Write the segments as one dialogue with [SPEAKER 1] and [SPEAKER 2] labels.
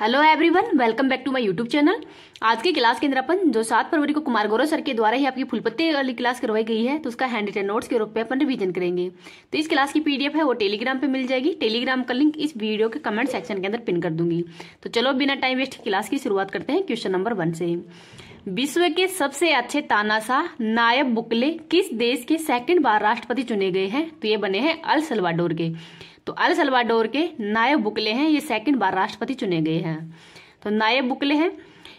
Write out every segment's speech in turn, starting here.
[SPEAKER 1] Hello everyone, welcome back to my YouTube channel. आज की class के अंदर अपन जो 7 फरवरी को कुमार गौरव सर के द्वारा ही आपकी फुलपत्ती वाली क्लास करवाई गई है, तो उसका हैंड रिटन नोट्स के रूप में अपन रिवीजन करेंगे। तो इस क्लास की पीडीएफ है वो टेलीग्राम पे मिल जाएगी। टेलीग्राम का लिंक इस वीडियो के कमेंट सेक्शन के अंदर पिन कर दूंगी। तो चलो बिना टाइम वेस्ट क्लास की शुरुआत करते हैं क्वेश्चन नंबर 1 से। विश्व के सबसे अच्छे तानाशाह नायब बुकले किस देश के सेकंड बार राष्ट्रपति चुने गए हैं? तो ये बने हैं अल सल्वाडोर के। तो अल सल्वाडोर के नायब बुकले हैं, ये सेकंड बार राष्ट्रपति चुने गए हैं। तो नायब बुकले हैं,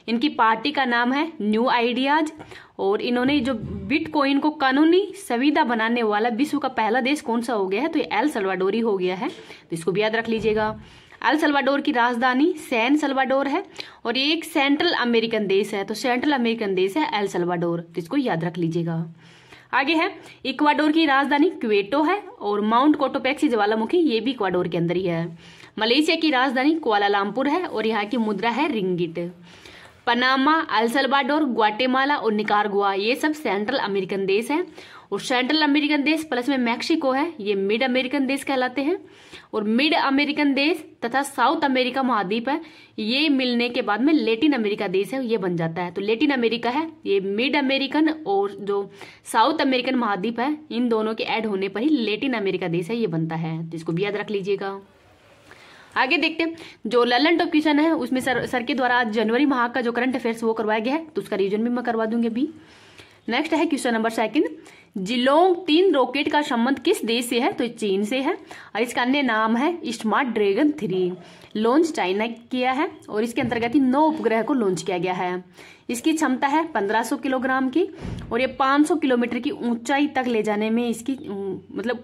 [SPEAKER 1] इनकी पार्टी का नाम है न्यू आइडियाज, और इन्होंने जो बिटकॉइन को कानूनी सुविधा बनाने वाला विश्व का पहला देश कौन सा हो गया है? तो ये एल सल्वाडोर ही हो गया है। तो इसको भी याद रख लीजिएगा। एल सल्वाडोर की राजधानी सैन सल्वाडोर है, और ये एक सेंट्रल अमेरिकन देश है। तो सेंट्रल अमेरिकन देश है एल सल्वाडोर, तो इसको याद रख लीजिएगा। आगे है इक्वाडोर की राजधानी क्वेटो है, और माउंट कोटोपेक्सी ज्वालामुखी ये भी इक्वाडोर के अंदर ही है। मलेशिया की राजधानी कुआलालंपुर है, और यहाँ की मुद्रा है ringgit. Panama, El Salvador, Guatemala और निकारागुआ ये सब सेंट्रल अमेरिकन देश हैं। और सेंट्रल अमेरिकन देश प्लस में मैक्सिको है, ये मिड अमेरिकन देश कहलाते हैं। और मिड अमेरिकन देश तथा साउथ अमेरिका महाद्वीप है, ये मिलने के बाद में लेटिन अमेरिका देश है, ये बन जाता है। तो लेटिन अमेरिका है, ये मिड अमेरिकन और जो साउथ अमेरिकन महाद्वीप है, इन दोनों के ऐड होने पर ही लेटिन अमेरिका देश है, ये बनता है। तो इसको भी याद रख लीजिएगा। आगे देखते हैं, जो ललन टॉप क्वेश्चन है उसमें सर के द्वारा आज जनवरी माह का जो करंट अफेयर्स वो करवाया गया है, तो उसका रिवीजन भी मैं करवा दूंगी अभी। नेक्स्ट है क्वेश्चन नंबर 2। जिलोंग 3 रॉकेट का संबंध किस देश से है? तो चीन से है, और इसका अन्य नाम है स्मार्ट ड्रैगन 3। लॉन्च चाइना किया है, और इसके अंतर्गत ही 9 उपग्रह को लॉन्च किया गया है। इसकी क्षमता है 1500 किलोग्राम की, और ये 500 किलोमीटर की ऊंचाई तक ले जाने में इसकी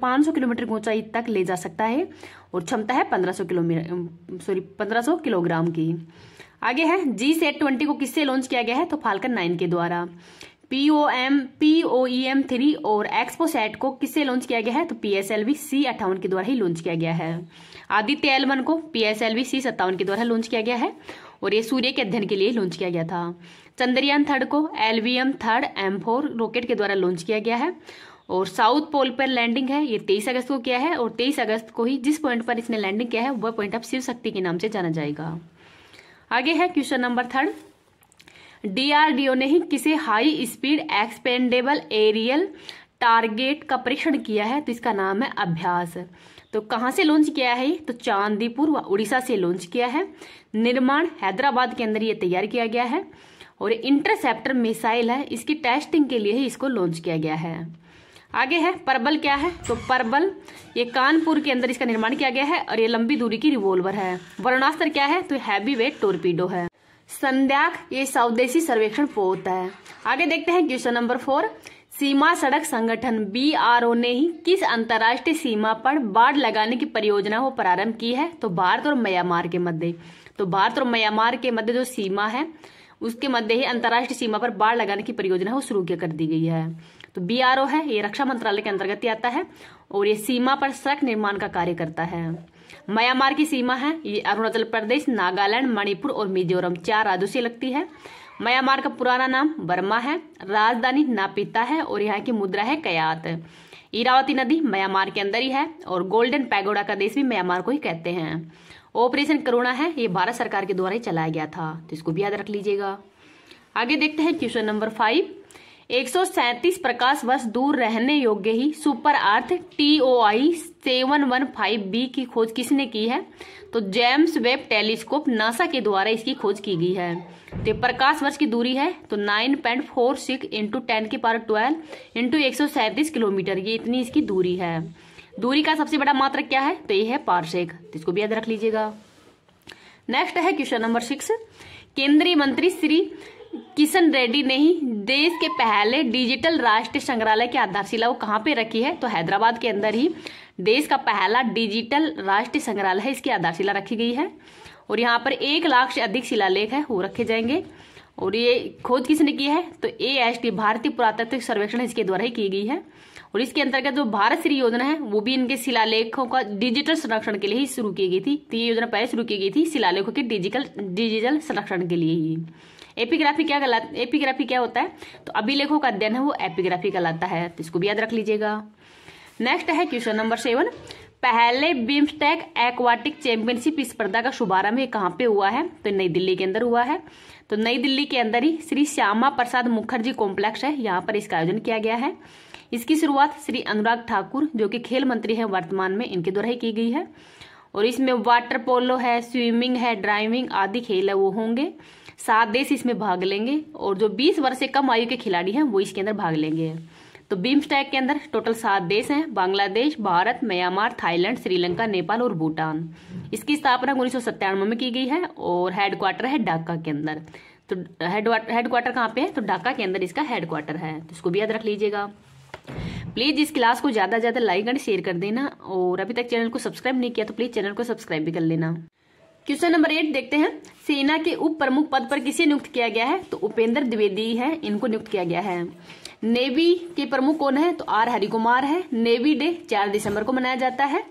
[SPEAKER 1] 500 किलोमीटर की ऊंचाई तक ले जा सकता है, और क्षमता है 1500 किलोग्राम की। आगे है G-SAT-20 को किससे लॉन्च किया गया है? तो फाल्कन 9 के द्वारा। POEM 3 और एक्सपोसैट को किससे लॉन्च किया गया है? तो PSLV C-58 के द्वारा ही लॉन्च किया गया है। आदित्य L1 को PSLV C-57 के द्वारा लॉन्च किया गया है, और ये सूर्य के अध्ययन के लिए लॉन्च किया गया था। चंद्रयान 3 को LVM 3 M4 रॉकेट के द्वारा लॉन्च किया गया है, और साउथ पोल पर लैंडिंग है, ये 23 अगस्त को किया है, और 23 अगस्त को ही जिस पॉइंट पर इसने लैंडिंग किया है वह पॉइंट अब शिव शक्ति के नाम से जाना जाएगा। आगे है क्वेश्चन नंबर 3। DRDO ने ही किसे high speed expendable aerial target का परीक्षण किया है? तो इसका नाम है अभ्यास। तो कहां से लॉन्च किया है? तो चांदीपुर व उड़ीसा से लॉन्च किया है। निर्माण हैदराबाद के अंदर ये तैयार किया गया है, और इंटरसेप्टर मिसाइल है, इसकी टेस्टिंग के लिए ही इसको लॉन्च किया गया है। आगे है परबल क्या है? तो परबल ये कानपुर के अंदर इसका निर्माण किया गया है, और ये लंबी दूरी की रिवॉल्वर है। वरुणास्त्र क्या है? तो हैवी वेट टोरपीडो है। संध्याक ये स्वदेशी सर्वेक्षण पोत है। आगे देखते हैं क्वेश्चन नंबर 4। सीमा सड़क संगठन BRO ने ही किस अंतर्राष्ट्रीय सीमा पर बाड़ लगाने की परियोजना को प्रारंभ की है? तो भारत और म्यांमार के मध्य। तो भारत और म्यांमार के मध्य जो सीमा है उसके मध्य ही अंतर्राष्ट्रीय सीमा पर बाड़ लगाने की परियोजना वो शुरू कर दी गई है। तो BRO है, ये रक्षा मंत्रालय के अंतर्गत ही आता है, और ये सीमा पर सड़क निर्माण का कार्य करता है। म्यांमार की सीमा है, ये अरुणाचल प्रदेश, नागालैंड, मणिपुर और मिजोरम 4 राज्यों से लगती है। म्यांमार का पुराना नाम बर्मा है, राजधानी नापिता है, और यहाँ की मुद्रा है कयात। इरावती नदी म्यांमार के अंदर ही है, और गोल्डन पैगोडा का देश भी म्यांमार को ही कहते हैं। ऑपरेशन करुणा है, ये भारत सरकार के द्वारा ही चलाया गया था, तो इसको भी याद रख लीजिएगा। आगे देखते हैं क्वेश्चन नंबर 5। 137 प्रकाश वर्ष दूर रहने योग्य ही सुपर अर्थ TOI 715b की खोज किसने की है? तो जेम्स वेब टेलीस्कोप नासा के द्वारा इसकी खोज की गई है। तो प्रकाश वर्ष की दूरी है तो 9.46 × 10⁻12 × 137 किलोमीटर, ये इतनी इसकी दूरी है। दूरी का सबसे बड़ा मात्रक क्या है? तो ये है पारसेक, तो इसको भी याद रख लीजिएगा। नेक्स्ट है क्वेश्चन नंबर 6। केंद्रीय मंत्री श्री किशन रेड्डी ने ही देश के पहले डिजिटल राष्ट्रीय संग्रहालय की आधारशिला वो कहाँ पे रखी है? तो हैदराबाद के अंदर ही देश का पहला डिजिटल राष्ट्रीय संग्रहालय है, इसकी आधारशिला रखी गई है, और यहाँ पर 1 लाख से अधिक शिलालेख है वो रखे जाएंगे। और ये खोज किसने की है? तो AST भारतीय पुरातत्व सर्वेक्षण इसके द्वारा ही की गई है, और इसके अंतर्गत जो भारत श्री योजना है वो भी इनके शिलालेखों का डिजिटल संरक्षण के लिए ही शुरू की गई थी। तो ये योजना पहले शुरू की गई थी शिलालेखों के डिजिटल संरक्षण के लिए ही। एपिग्राफी क्या होता है? तो अभिलेखों का अध्ययन है वो एपिग्राफी कहलाता है, तो इसको भी याद रख लीजिएगा। नेक्स्ट है क्वेश्चन नंबर 7। पहले बिम्स्टेक एक्वाटिक चैंपियनशिप स्पर्धा का शुभारंभ कहाँ पे हुआ है? तो नई दिल्ली के अंदर हुआ है। तो नई दिल्ली के अंदर ही श्री श्यामा प्रसाद मुखर्जी कॉम्प्लेक्स है, यहाँ पर इसका आयोजन किया गया है। इसकी शुरुआत श्री अनुराग ठाकुर जो कि खेल मंत्री हैं वर्तमान में, इनके द्वारा ही की गई है। और इसमें वाटर पोलो है, स्विमिंग है, ड्राइविंग आदि खेल है वो होंगे। 7 देश इसमें भाग लेंगे और जो 20 वर्ष से कम आयु के खिलाड़ी हैं वो इसके अंदर भाग लेंगे। तो बिम्स्टेक के अंदर टोटल 7 देश हैं, बांग्लादेश, भारत, म्यांमार, थाईलैंड, श्रीलंका, नेपाल और भूटान। इसकी स्थापना 1997 में की गई है और हेडक्वार्टर है ढाका के अंदर। तो हेडक्वार्टर कहाँ पे है? तो ढाका के अंदर इसका हेडक्वार्टर है, तो इसको भी याद रख लीजिएगा। प्लीज इस क्लास को ज्यादा से ज्यादा लाइक एंड शेयर कर देना और अभी तक चैनल को सब्सक्राइब नहीं किया तो प्लीज चैनल को सब्सक्राइब भी कर लेना। क्वेश्चन नंबर 8 देखते हैं। सेना के उप प्रमुख पद पर किसे नियुक्त किया गया है? तो उपेंद्र द्विवेदी है, इनको नियुक्त किया गया है। नेवी के प्रमुख कौन है? तो आर हरिकुमार है। नेवी डे 4 दिसंबर को मनाया जाता है।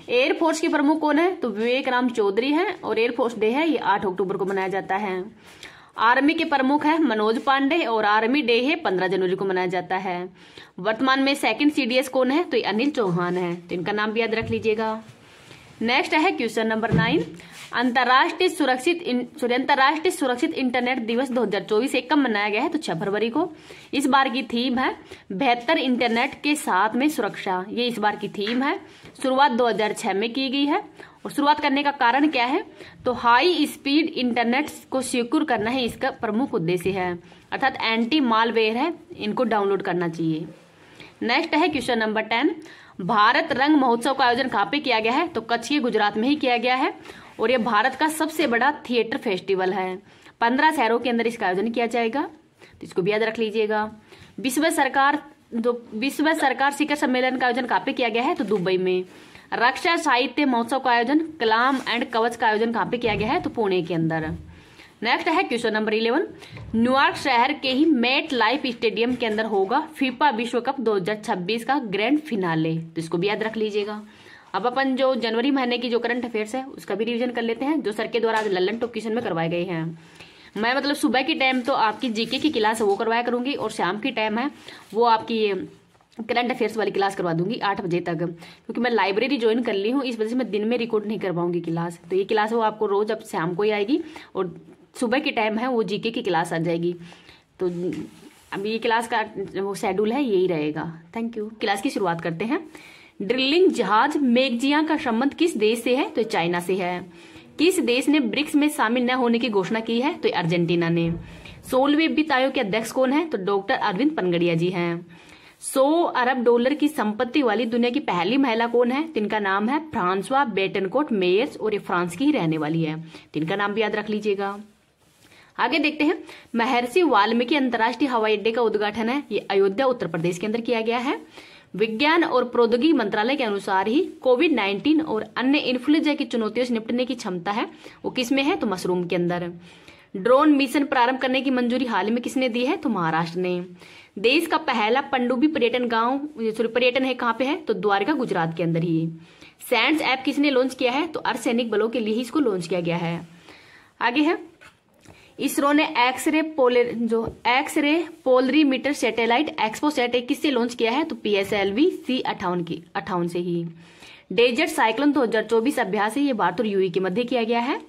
[SPEAKER 1] एयरफोर्स के प्रमुख कौन है? तो विवेक राम चौधरी है और एयरफोर्स डे है ये 8 अक्टूबर को मनाया जाता है। आर्मी के प्रमुख है मनोज पांडे और आर्मी डे है 15 जनवरी को मनाया जाता है। वर्तमान में 2nd CDS कौन है? तो ये अनिल चौहान है, तो इनका नाम भी याद रख लीजिएगा। नेक्स्ट है क्वेश्चन नंबर 9। अंतर्राष्ट्रीय सुरक्षित इंटरनेट दिवस 2024 कब मनाया गया है? तो 6 फरवरी को। इस बार की थीम है बेहतर इंटरनेट के साथ में सुरक्षा, ये इस बार की थीम है। शुरुआत 2006 में की गई है और शुरुआत करने का कारण क्या है? तो हाई स्पीड इंटरनेट को सिक्योर करना है, इसका प्रमुख उद्देश्य है, अर्थात एंटी मालवेयर है, इनको डाउनलोड करना चाहिए। नेक्स्ट है क्वेश्चन नंबर 10। भारत रंग महोत्सव का आयोजन कहाँ पे किया गया है? तो कच्छ के गुजरात में ही किया गया है और ये भारत का सबसे बड़ा थिएटर फेस्टिवल है। 15 शहरों के अंदर इसका आयोजन किया जाएगा, तो इसको भी याद रख लीजिएगा। विश्व सरकार शिखर सम्मेलन का आयोजन कहाँ पे किया गया है? तो दुबई में। रक्षा साहित्य महोत्सव का आयोजन कलाम एंड कवच का आयोजन कहाँ पे किया गया है? तो पुणे के अंदर। नेक्स्ट है क्वेश्चन नंबर 11। न्यूयॉर्क शहर के ही मेट लाइफ स्टेडियम के अंदर होगा फीफा विश्व कप 2026 का ग्रैंड फिनाले, तो इसको भी याद रख लीजिएगा। अब अपन जो जनवरी महीने की जो करंट अफेयर्स है उसका भी रिवीजन कर लेते हैं, जो सर के द्वारा आज लल्लन टॉप क्वेश्चन में करवाए गए हैं। मैं मतलब सुबह की टाइम तो आपकी जीके की क्लास वो करवाया करूंगी और शाम की टाइम है वो आपकी करंट अफेयर्स वाली क्लास करवा दूंगी 8 बजे तक, क्योंकि मैं लाइब्रेरी ज्वाइन कर ली हूँ, इस वजह से मैं दिन में रिकॉर्ड नहीं कर पाऊंगी क्लास। तो ये क्लास वो आपको रोज अब शाम को ही आएगी और सुबह की टाइम है वो जीके की क्लास आ जाएगी। तो अब ये क्लास का वो शेड्यूल है यही रहेगा। Thank you. क्लास की शुरुआत करते हैं। ड्रिलिंग जहाज मेगजिया का संबंध किस देश से है? तो चाइना से है। किस देश ने ब्रिक्स में शामिल न होने की घोषणा की है? तो अर्जेंटीना ने। 16वें वित्त आयोग के अध्यक्ष कौन है? तो डॉक्टर अरविंद पनगड़िया जी हैं। 100 अरब डॉलर की संपत्ति वाली दुनिया की पहली महिला कौन है? तिनका नाम है फ्रांसवा बेटनकोट मेयर्स और ये फ्रांस की ही रहने वाली है, तिनका नाम भी याद रख लीजिएगा। आगे देखते हैं। महर्षि वाल्मीकि अंतर्राष्ट्रीय हवाई अड्डे का उद्घाटन है ये अयोध्या उत्तर प्रदेश के अंदर किया गया है। विज्ञान और प्रौद्योगिकी मंत्रालय के अनुसार ही कोविड-19 और अन्य इन्फ्लुएंजा की चुनौतियों से निपटने की क्षमता है वो किसमें है? तो मशरूम के अंदर। ड्रोन मिशन प्रारंभ करने की मंजूरी हाल ही में किसने दी है? तो महाराष्ट्र ने। देश का पहला पनडुब्बी पर्यटन है कहाँ पे है? तो द्वारका गुजरात के अंदर ही। सैंड्स ऐप किसने लॉन्च किया है? तो अर्धसैनिक बलों के लिए ही इसको लॉन्च किया गया है। आगे है इसरो ने एक्सरे पोलरीमीटर सैटेलाइट एक्सपोसैट किससे लॉन्च किया है? तो PSLV C58 से ही। डेजर्ट साइक्लोन 2024 अभ्यास है ये भारत और यूएई के मध्य किया गया है।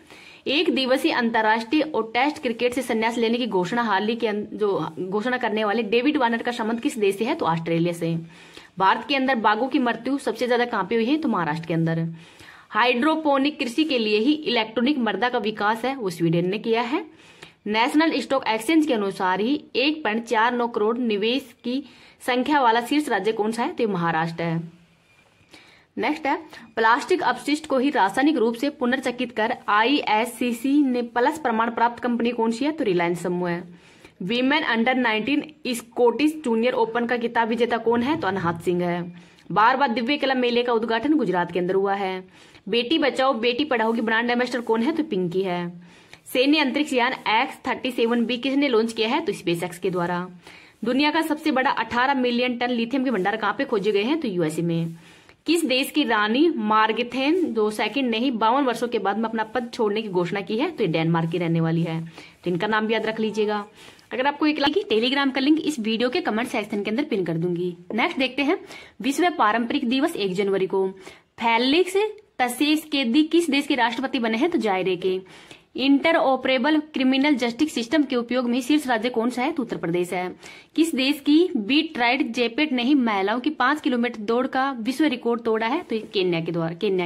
[SPEAKER 1] 1 दिवसीय अंतर्राष्ट्रीय और टेस्ट क्रिकेट से संन्यास लेने की घोषणा हाल ही के जो घोषणा करने वाले डेविड वार्नर का संबंध किस देश से है? तो ऑस्ट्रेलिया से। भारत के अंदर बाघों की मृत्यु सबसे ज्यादा कहाँ पे हुई है? तो महाराष्ट्र के अंदर। हाइड्रोपोनिक कृषि के लिए ही इलेक्ट्रॉनिक मृदा का विकास है वो स्वीडन ने किया है। नेशनल स्टॉक एक्सचेंज के अनुसार ही 1.49 करोड़ निवेश की संख्या वाला शीर्ष राज्य कौन सा है? तो महाराष्ट्र है। नेक्स्ट है प्लास्टिक अपशिष्ट को ही रासायनिक रूप से पुनर्चकित कर ISCC ने प्लस प्रमाण प्राप्त कंपनी कौन सी है? तो रिलायंस समूह है। Women under 19 Scottish junior open का खिताब विजेता कौन है? तो अनहद सिंह है। बार दिव्य कला मेले का उद्घाटन गुजरात के अंदर हुआ है। बेटी बचाओ बेटी पढ़ाओ की ब्रांड एम्बेसडर कौन है? तो पिंकी है। सैन्य अंतरिक्ष यान X-37B किसने लॉन्च किया है? तो स्पेसएक्स के द्वारा। दुनिया का सबसे बड़ा 18 मिलियन टन लिथियम के भंडार कहाँ पे खोजे गए हैं? तो USA में। किस देश की रानी मार्गरेट जो सेकंड ने ही 52 वर्षों के बाद में अपना पद छोड़ने की घोषणा की है? तो ये डेनमार्क की रहने वाली है, तो इनका नाम भी याद रख लीजिएगा। अगर आपको एक लगी टेलीग्राम का लिंक इस वीडियो के कमेंट सेक्शन के अंदर पिन कर दूंगी। नेक्स्ट देखते हैं विश्व पारंपरिक दिवस 1 जनवरी को। फेलिक्स त्शेस्केदी किस देश के राष्ट्रपति बने हैं? तो जायरे के। इंटरऑपरेबल क्रिमिनल जस्टिस सिस्टम के उपयोग में शीर्ष राज्य कौन सा है? तो उत्तर प्रदेश है। किस देश की बीट्राइड जेपेट ने ही महिलाओं की 5 किलोमीटर दौड़ का विश्व रिकॉर्ड तोड़ा है? तो केन्या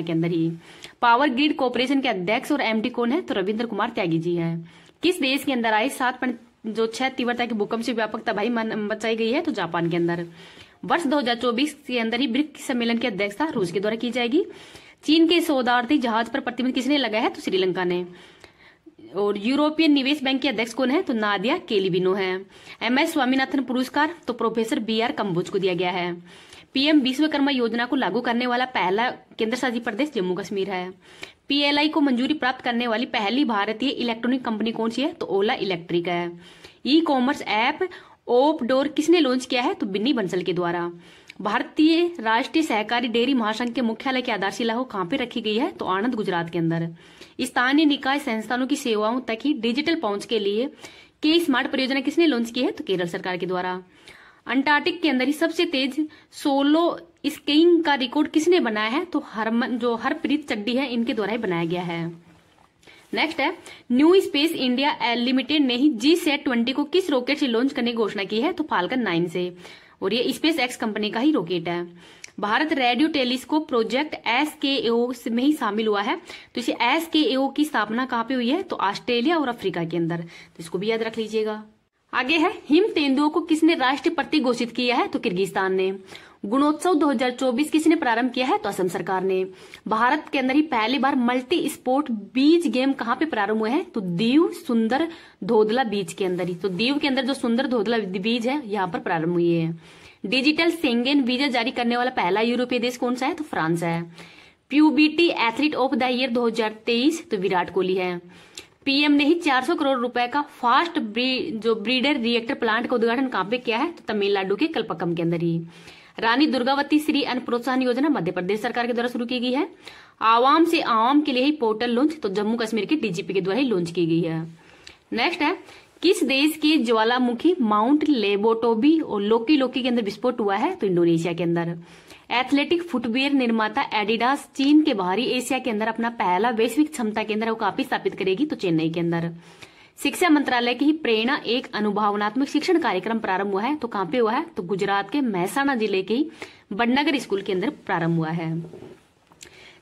[SPEAKER 1] के अंदर ही। पावर ग्रिड कॉर्पोरेशन के अध्यक्ष और एमडी कौन है? तो रविंद्र कुमार त्यागी जी हैं। किस देश के अंदर आई 7.6 तीव्रता के भूकंप से व्यापक तबाही मचाई गई है? तो जापान के अंदर। वर्ष 2024 के अंदर ही ब्रिक्स सम्मेलन की अध्यक्षता रूस के द्वारा की जाएगी। चीन के शोधार्थी जहाज पर प्रतिबंध किसने लगाया है? तो श्रीलंका ने। और यूरोपियन निवेश बैंक के अध्यक्ष कौन है? तो नादिया केलिविनो है। MS स्वामीनाथन पुरस्कार तो प्रोफेसर BR कम्बोज को दिया गया है। PM विश्वकर्मा योजना को लागू करने वाला पहला केंद्र शासित प्रदेश जम्मू कश्मीर है। PLI को मंजूरी प्राप्त करने वाली पहली भारतीय इलेक्ट्रॉनिक कंपनी कौन सी है? तो ओला इलेक्ट्रिक है। ई-कॉमर्स ऐप ओपडोर किसने लॉन्च किया है? तो बिन्नी बंसल के द्वारा। भारतीय राष्ट्रीय सहकारी डेयरी महासंघ के मुख्यालय की आधारशिला हो कहां पे रखी गई है? तो आनंद गुजरात के अंदर। स्थानीय निकाय संस्थानों की सेवाओं तक ही डिजिटल पहुंच के लिए के स्मार्ट परियोजना किसने लॉन्च की है? तो केरल सरकार के द्वारा। अंटार्कटिक के अंदर ही सबसे तेज सोलो स्कीइंग का रिकॉर्ड किसने बनाया है? तो हरप्रीत चड्डी है, इनके द्वारा ही बनाया गया है। नेक्स्ट है न्यू स्पेस इंडिया लिमिटेड ने ही GSAT-20 को किस रॉकेट से लॉन्च करने की घोषणा की है? तो फाल्कन 9 से। और ये स्पेस एक्स कंपनी का ही रॉकेट है। Bharat radio telescope project SKAO में ही शामिल हुआ है। तो इसे SKAO की स्थापना कहाँ पे हुई है? तो ऑस्ट्रेलिया और अफ्रीका के अंदर। तो इसको भी याद रख लीजिएगा। आगे है हिम तेंदुओं को किसने राष्ट्रीय प्रतीक घोषित किया है? तो किर्गिस्तान ने। गुणोत्सव 2024 किसने प्रारंभ किया है? तो असम सरकार ने। भारत के अंदर ही पहली बार मल्टी स्पोर्ट बीच गेम कहाँ पे प्रारंभ हुए हैं? तो दीव सुंदर धोधला बीच के अंदर ही। तो दीव के अंदर जो सुंदर धोधला बीच है यहाँ पर प्रारंभ हुई है। डिजिटल शेंगेन वीजा जारी करने वाला पहला यूरोपीय देश कौन सा है? तो फ्रांस है। Puberty athlete of the year 2023 तो विराट कोहली है। PM ने ही 400 करोड़ रुपए का फास्ट ब्रीडर रिएक्टर प्लांट का उद्घाटन कहाँ पे किया है? तो तमिलनाडु के कल्पकम के अंदर ही। रानी दुर्गावती श्री अन्न प्रोत्साहन योजना मध्य प्रदेश सरकार के द्वारा शुरू की गई है। आवाम से आवाम के लिए ही पोर्टल लॉन्च तो जम्मू कश्मीर के DGP के द्वारा ही लॉन्च की गई है। नेक्स्ट है किस देश के ज्वालामुखी माउंट लेबोटोबी और लोकी लोकी के अंदर विस्फोट हुआ है? तो इंडोनेशिया के अंदर। एथलेटिक फुटवियर निर्माता एडिडास चीन के बाहरी एशिया के अंदर अपना पहला वैश्विक क्षमता केंद्र काफी स्थापित करेगी तो चेन्नई के अंदर। शिक्षा मंत्रालय की ही प्रेरणा एक अनुभावनात्मक शिक्षण कार्यक्रम प्रारंभ हुआ है तो कहां पे हुआ है? तो गुजरात के महसाणा जिले के ही बड़नगर स्कूल के अंदर प्रारंभ हुआ है।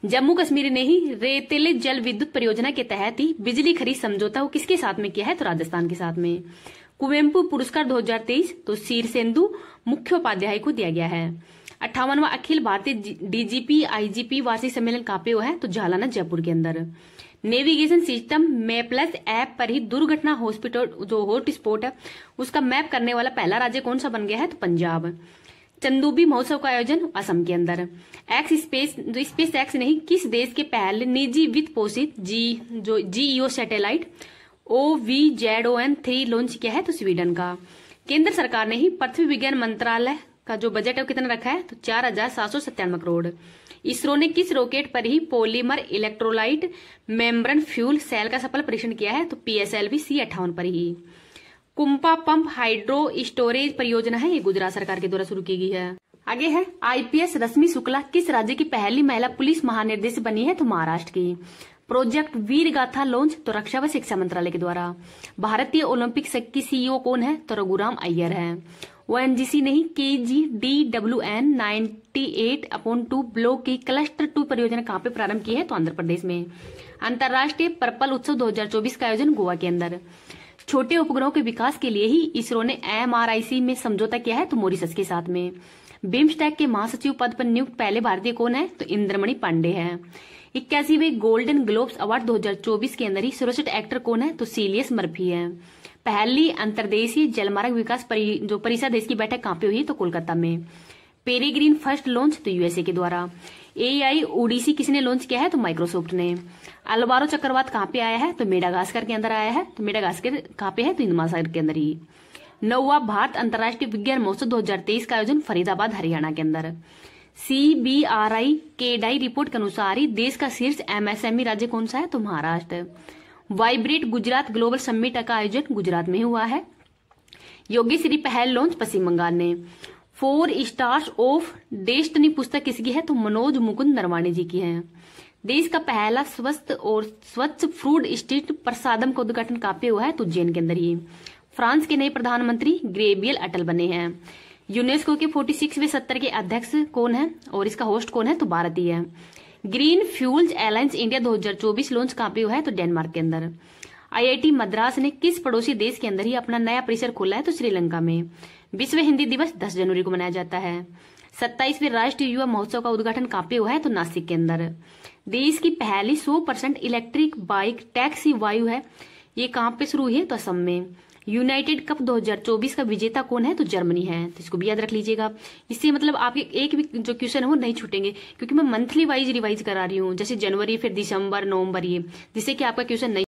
[SPEAKER 1] जम्मू कश्मीर ने ही रेतीले जल विद्युत परियोजना के तहत ही बिजली खरीद समझौता वो किसके साथ में किया है? तो राजस्थान के साथ में। कुवेम्पु पुरस्कार 2023 तो शीर्षेंदु मुख्योपाध्याय को दिया गया है। 58वां अखिल भारतीय DGP IGP वार्षिक सम्मेलन कहां पे हुआ है? तो झालाना जयपुर के अंदर। नेविगेशन सिस्टम मैप्लस ऐप पर ही दुर्घटना हॉस्पिटल जो हॉटस्पॉट है उसका मैप करने वाला पहला राज्य कौन सा बन गया है? तो पंजाब। चंदूबी महोत्सव का आयोजन असम के अंदर। स्पेस एक्स ने ही किस देश के पहले निजी वित्त पोषित GEO सैटेलाइट OVZON-3 लॉन्च किया है? तो स्वीडन का। केंद्र सरकार ने ही पृथ्वी विज्ञान मंत्रालय का जो बजट है कितना रखा है? तो 4,797 करोड़। इसरो ने किस रॉकेट पर ही polymer electrolyte membrane fuel cell का सफल परीक्षण किया है? तो PSLV C58 पर ही। कुंपा पंप हाइड्रो स्टोरेज परियोजना है, ये गुजरात सरकार के द्वारा शुरू की गई है। आगे है IPS रश्मि शुक्ला किस राज्य की पहली महिला पुलिस महानिर्देशक बनी है? तो महाराष्ट्र की। प्रोजेक्ट वीर गाथा लॉन्च तो रक्षा व शिक्षा मंत्रालय के द्वारा। भारतीय ओलंपिक संघ की CEO कौन है? तो रघुराम अय्यर है। ONGC ने ही KGDWN 98/2 ब्लॉक की क्लस्टर 2 परियोजना कहां पे प्रारंभ की है? तो आंध्र प्रदेश में। अंतर्राष्ट्रीय पर्पल उत्सव 2024 का आयोजन गोवा के अंदर। छोटे उपग्रहों के विकास के लिए ही इसरो ने MRIC में समझौता किया है तो मॉरिशस के साथ में। बिम्स्टेक के महासचिव पद पर नियुक्त पहले भारतीय कौन है? तो इंद्रमणि पांडे है। 81वें गोल्डन ग्लोब्स अवार्ड 2024 के अंदर ही सर्वश्रेष्ठ एक्टर कौन है? तो सीलियस मर्फी है। पहली अंतर्देशीय जलमार्ग विकास जो परिषद देश की बैठक कहां पे हुई? तो कोलकाता में। पेरीग्रीन फर्स्ट लॉन्च तो USA के द्वारा। AI ODC किसने लॉन्च किया है? तो माइक्रोसॉफ्ट ने। अलवारो चक्रवात कहां पे आया है? तो मेडागास्कर के अंदर आया है। तो मेडागास्कर कहां पे है? तो हिंद महासागर के अंदर ही। 9वां भारत अंतर्राष्ट्रीय विज्ञान महोत्सव 2023 का आयोजन फरीदाबाद हरियाणा के अंदर। CBRI केडाई रिपोर्ट के अनुसार ही देश का शीर्ष MSME राज्य कौन सा है? तो Maharashtra. Vibrate Gujarat global summit का आयोजन गुजरात में हुआ है। योगेश्वरी पहल लॉन्च पश्चिम बंगाल ने। 4 स्टार्स ऑफ डेस्टिनी पुस्तक किसकी है? तो मनोज मुकुंद नरवाणे जी की है। देश का पहला स्वस्थ और स्वच्छ फूड स्ट्रीट प्रसादम का उद्घाटन कहाँ पे हुआ है? तो उज्जैन के अंदर ही। फ्रांस के नए प्रधानमंत्री गैब्रियल अटल बने हैं। यूनेस्को के 46वें सत्र के अध्यक्ष कौन है और इसका होस्ट कौन है? तो भारत ही है। Green fuels alliance India 2024 launch कहाँ पे हुआ है? तो डेनमार्क के अंदर। IIT मद्रास ने किस पड़ोसी देश के अंदर ही अपना नया परिसर खोला है? तो श्रीलंका में। विश्व हिंदी दिवस 10 जनवरी को मनाया जाता है। 27वें राष्ट्रीय युवा महोत्सव का उद्घाटन कहाँ पे हुआ है? तो नासिक के अंदर। देश की पहली 100% इलेक्ट्रिक बाइक टैक्सी वायु है, ये कहाँ पे शुरू हुई है? तो असम में। यूनाइटेड कप 2024 का विजेता कौन है? तो जर्मनी है। तो इसको भी याद रख लीजिएगा। इससे मतलब आपके एक भी जो क्वेश्चन है वो नहीं छूटेंगे, क्योंकि मैं मंथली वाइज रिवाइज करा रही हूँ, जैसे जनवरी, फिर दिसंबर, नवंबर, ये जिससे कि आपका क्वेश्चन नहीं